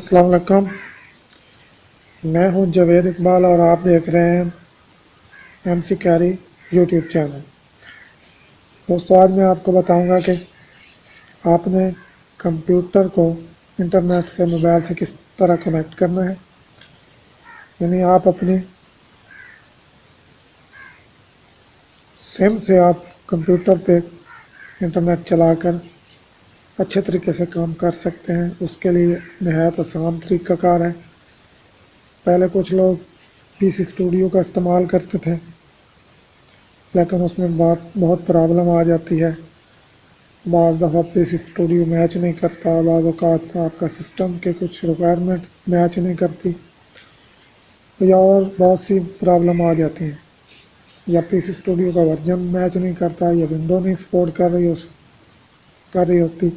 अस्सलाम वालेकुम। मैं हूं जावेद इकबाल और आप देख रहे हैं एमसी कैरी यूट्यूब चैनल। दोस्तों, आज मैं आपको बताऊंगा कि आपने कंप्यूटर को इंटरनेट से मोबाइल से किस तरह कनेक्ट करना है। यानी आप अपनी सिम से आप कंप्यूटर पे इंटरनेट चलाकर अच्छे तरीके से काम कर सकते हैं। उसके लिए नहायत आसान तरीक़ाकार है। पहले कुछ लोग पीसी स्टूडियो का इस्तेमाल करते थे, लेकिन उसमें बहुत प्रॉब्लम आ जाती है। बाज़ दफ़ा पीसी स्टूडियो मैच नहीं करता, बाज़ औक़ात आपका सिस्टम के कुछ रिक्वायरमेंट मैच नहीं करती, या और बहुत सी प्रॉब्लम आ जाती हैं। या पीसी स्टूडियो का वर्जन मैच नहीं करता, या विंडो नहीं सपोर्ट कर रही होती।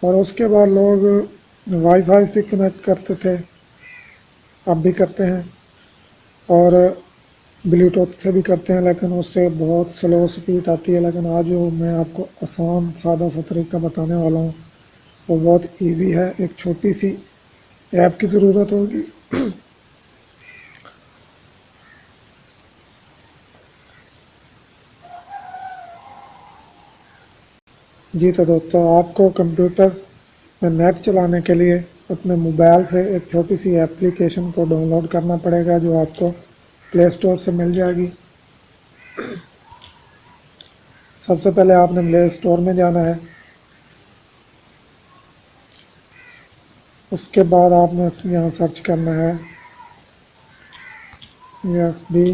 और उसके बाद लोग वाईफाई से कनेक्ट करते थे, अब भी करते हैं, और ब्लूटूथ से भी करते हैं, लेकिन उससे बहुत स्लो स्पीड आती है। लेकिन आज जो मैं आपको आसान सादा सा तरीका बताने वाला हूँ वो बहुत इजी है। एक छोटी सी ऐप की ज़रूरत होगी। जी तो दोस्तों, आपको कंप्यूटर में नेट चलाने के लिए अपने मोबाइल से एक छोटी सी एप्लीकेशन को डाउनलोड करना पड़ेगा, जो आपको प्ले स्टोर से मिल जाएगी। सबसे पहले आपने प्ले स्टोर में जाना है। उसके बाद आपने यहाँ सर्च करना है USB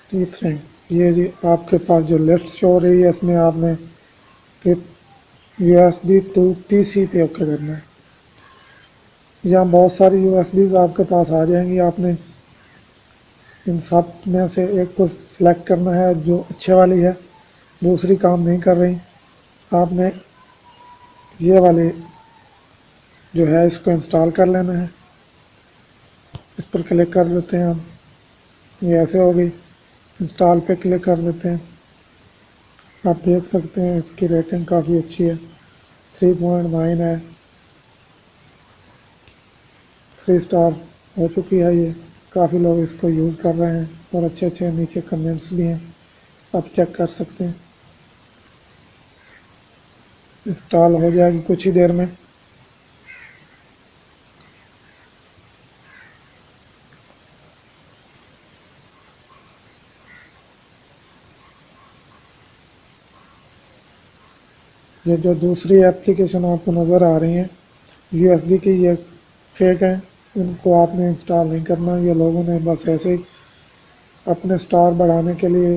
T3। ये जी आपके पास जो लिस्ट शो हो रही है, इसमें आपने USB to PC पे ओके करना है। यहाँ बहुत सारी USBs आपके पास आ जाएंगी। आपने इन सब में से एक को सिलेक्ट करना है जो अच्छे वाली है, दूसरी काम नहीं कर रही। आपने ये वाली जो है इसको इंस्टॉल कर लेना है। इस पर क्लिक कर देते हैं हम। ये ऐसे हो गई। इंस्टॉल पे क्लिक कर देते हैं। आप देख सकते हैं इसकी रेटिंग काफ़ी अच्छी है, 3.9 है, 3 स्टार हो चुकी है। ये काफ़ी लोग इसको यूज़ कर रहे हैं और अच्छे अच्छे नीचे कमेंट्स भी हैं, आप चेक कर सकते हैं। इंस्टॉल हो जाएगी कुछ ही देर में। ये जो दूसरी एप्लीकेशन आपको नज़र आ रही हैं USB की, ये फेक हैं। इनको आपने इंस्टॉल नहीं करना। ये लोगों ने बस ऐसे ही अपने स्टार बढ़ाने के लिए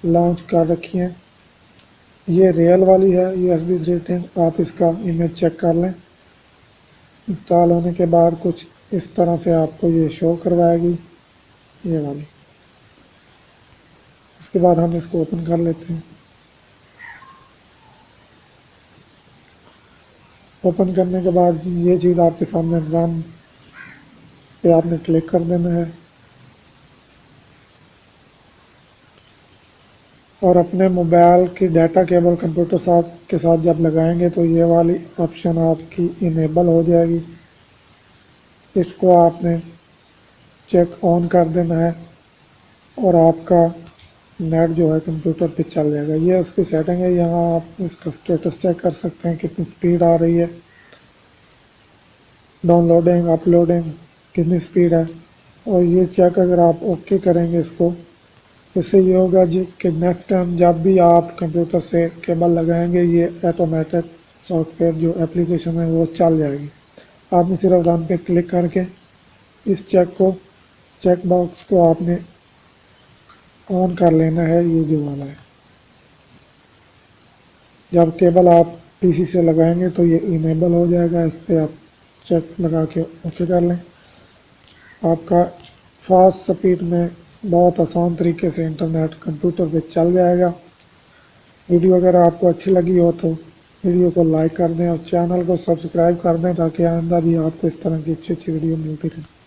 लॉन्च कर रखी हैं। ये रियल वाली है USB रेटिंग। आप इसका इमेज चेक कर लें। इंस्टॉल होने के बाद कुछ इस तरह से आपको ये शो करवाएगी, ये वाली। उसके बाद हम इसको ओपन कर लेते हैं। ओपन करने के बाद ये चीज़ आपके सामने रन पे आपने क्लिक कर देना है, और अपने मोबाइल की डाटा केबल कंप्यूटर साथ के साथ जब लगाएंगे तो ये वाली ऑप्शन आपकी इनेबल हो जाएगी। इसको आपने चेक ऑन कर देना है और आपका नेट जो है कंप्यूटर पे चल जाएगा। ये उसकी सेटिंग है। यहाँ आप इसका स्टेटस चेक कर सकते हैं, कितनी स्पीड आ रही है, डाउनलोडिंग अपलोडिंग कितनी स्पीड है। और ये चेक अगर आप ओके करेंगे इसको, इससे ये होगा जी कि नेक्स्ट टाइम जब भी आप कंप्यूटर से केबल लगाएंगे, ये ऑटोमेटिक सॉफ्टवेयर जो एप्लीकेशन है वो चल जाएगी। आपने सिर्फ रन पे क्लिक करके इस चेक बॉक्स को आपने ऑन कर लेना है। ये जो वाला है, जब केबल आप पीसी से लगाएंगे तो ये इनेबल हो जाएगा। इस पर आप चेक लगा के ओके कर लें। आपका फास्ट स्पीड में बहुत आसान तरीके से इंटरनेट कंप्यूटर पे चल जाएगा। वीडियो अगर आपको अच्छी लगी हो तो वीडियो को लाइक कर दें और चैनल को सब्सक्राइब कर दें, ताकि आइंदा भी आपको इस तरह की अच्छी अच्छी वीडियो मिलती रहे।